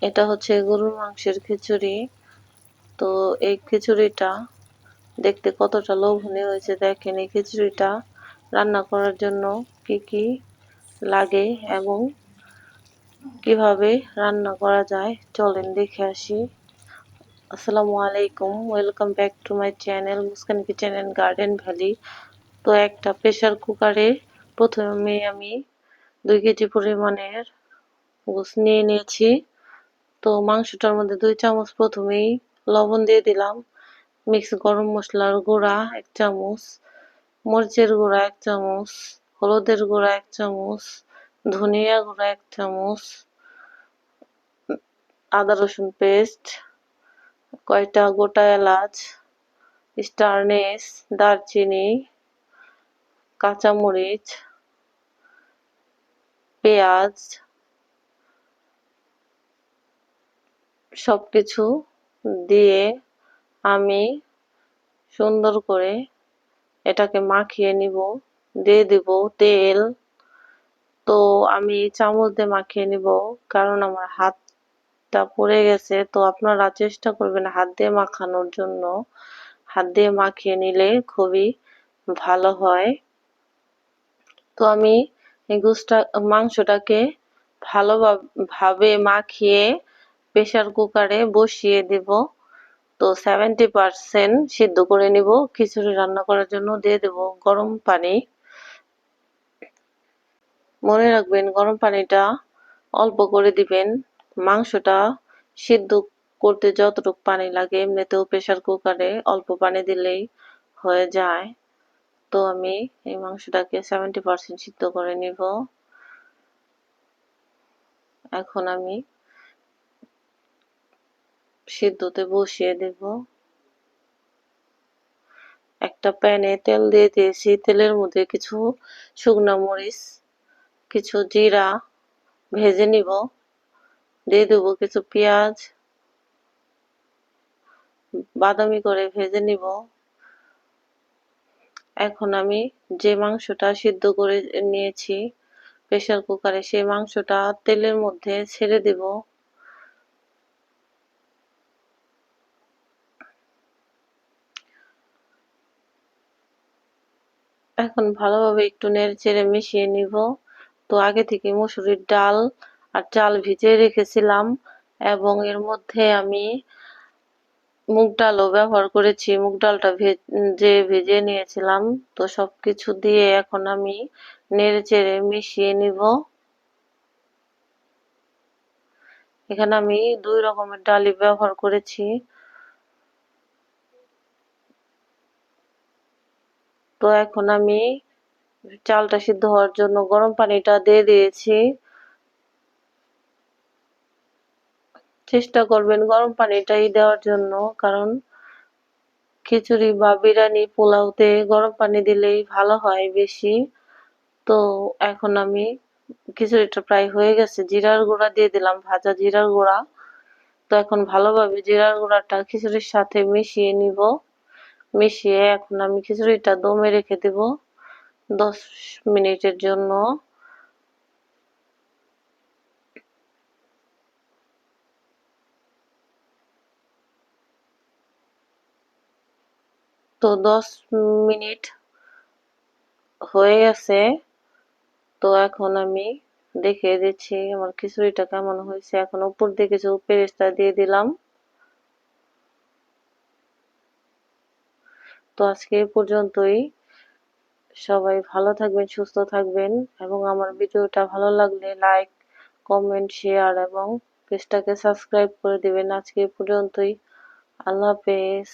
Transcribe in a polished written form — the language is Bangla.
এটা হচ্ছে গরুর মাংসের খিচুড়ি। তো এই খিচুড়িটা দেখতে কতটা লোভনীয় হয়েছে দেখেন। এই খিচুড়িটা রান্না করার জন্য কি কি লাগে এবং কিভাবে রান্না করা যায় চলেন দেখে আসি। আসসালামু আলাইকুম, welcome back to my channel Muskan kitchen and garden valley. তো একটা প্রেসার কুকারে প্রথমে আমি 2 কেজি পরিমাণের গোস নিয়ে নিয়েছি। তো মাংসটার মধ্যে 2 চামচ প্রথমেই লবণ দিয়ে দিলাম, মিক্স গরম মশলার গুঁড়া 1 চামচ, মরিচের গুঁড়া 1 চামচ, হলুদের গুঁড়া 1 চামচ, ধনিয়া গুঁড়া 1 চামচ, আদা রসুন পেস্ট, কয়টা গোটা এলাচ, স্টার আনিস, দারচিনি, কাঁচামরিচ, পেঁয়াজ সবকিছু দিয়ে আমি সুন্দর করে এটাকে মাখিয়ে নিব। দিয়ে দিব তেল। তো আমি চামচ দিয়ে মাখিয়ে নিব কারণ আমার হাতটা পুড়ে গেছে। তো আপনারা চেষ্টা করবেন হাত দিয়ে মাখানোর জন্য। হাত দিয়ে মাখিয়ে নিলে খুবই ভালো হয়। তো আমি এই মাংসটাকে ভালোভাবে মাখিয়ে প্রেসার কুকারে বসিয়ে দেব। তো 70% সিদ্ধ করে নিব। খিচুড়ি রান্না করার জন্য দিয়ে দেব গরম পানি। মনে রাখবেন গরম পানিটা অল্প করে দিবেন। মাংসটা সিদ্ধ করতে যতটুকু পানি লাগে এমনিতেও প্রেসার কুকারে অল্প পানি দিলেই হয়ে যায়। তো আমি এই মাংসটাকে 70% সিদ্ধ করে নিব। এখন আমি সিদ্ধতে বসিয়ে দেব। একটা প্যানে তেল দিয়ে দিয়েছি। তেলের মধ্যে কিছু শুকনো মরিচ, কিছু জিরা ভেজে নিব। দিয়ে দেব কিছু পেঁয়াজ বাদামি করে ভেজে নিব। এখন আমি যে মাংসটা সিদ্ধ করে নিয়েছি প্রেসার কুকারে সেই মাংসটা তেলের মধ্যে ছেড়ে দেব। এখন ভালোভাবে একটু নেড়েচেড়ে মিশিয়ে নিব। তো আগে থেকে মসুরির ডাল আর চাল ভিজিয়ে রেখেছিলাম এবং এর মধ্যে আমি মুগ ডালও ব্যবহার করেছি। মুগ ডালটা ভিজিয়ে নিয়েছিলাম। তো সবকিছু দিয়ে এখন আমি নেড়েচেড়ে মিশিয়ে নিব। এখানে আমি 2 রকমের ডালই ব্যবহার করেছি। তো এখন আমি চালটা সিদ্ধ হওয়ার জন্য গরম পানিটা দিয়ে দিয়েছি। চেষ্টা করবেন গরম পানিটাই দেওয়ার জন্য, কারণ খিচুড়ি বা বিরিয়ানি পোলাওতে গরম পানি দিলেই ভালো হয় বেশি। তো এখন আমি খিচুড়িটা প্রায় হয়ে গেছে, জিরার গুঁড়া দিয়ে দিলাম, ভাজা জিরার গুঁড়া। তো এখন ভালোভাবে জিরার গুঁড়াটা খিচুড়ির সাথে মিশিয়ে নিব। মিশিয়ে এখন আমি খিচুড়িটা দমে রেখে দেব 10 মিনিটের জন্য। তো 10 মিনিট হয়ে গেছে। তো এখন আমি দেখিয়ে দিচ্ছি আমার খিচুড়িটা কেমন হয়েছে। এখন উপর দিয়ে কিছু পেরেস্তা দিয়ে দিলাম। তো আজকে এই পর্যন্তই। সবাই ভালো থাকবেন, সুস্থ থাকবেন এবং আমার ভিডিওটা ভালো লাগলে লাইক, কমেন্ট, শেয়ার এবং পেজটাকে সাবস্ক্রাইব করে দিবেন। আজকে এই পর্যন্তই। আল্লাহ হাফেজ।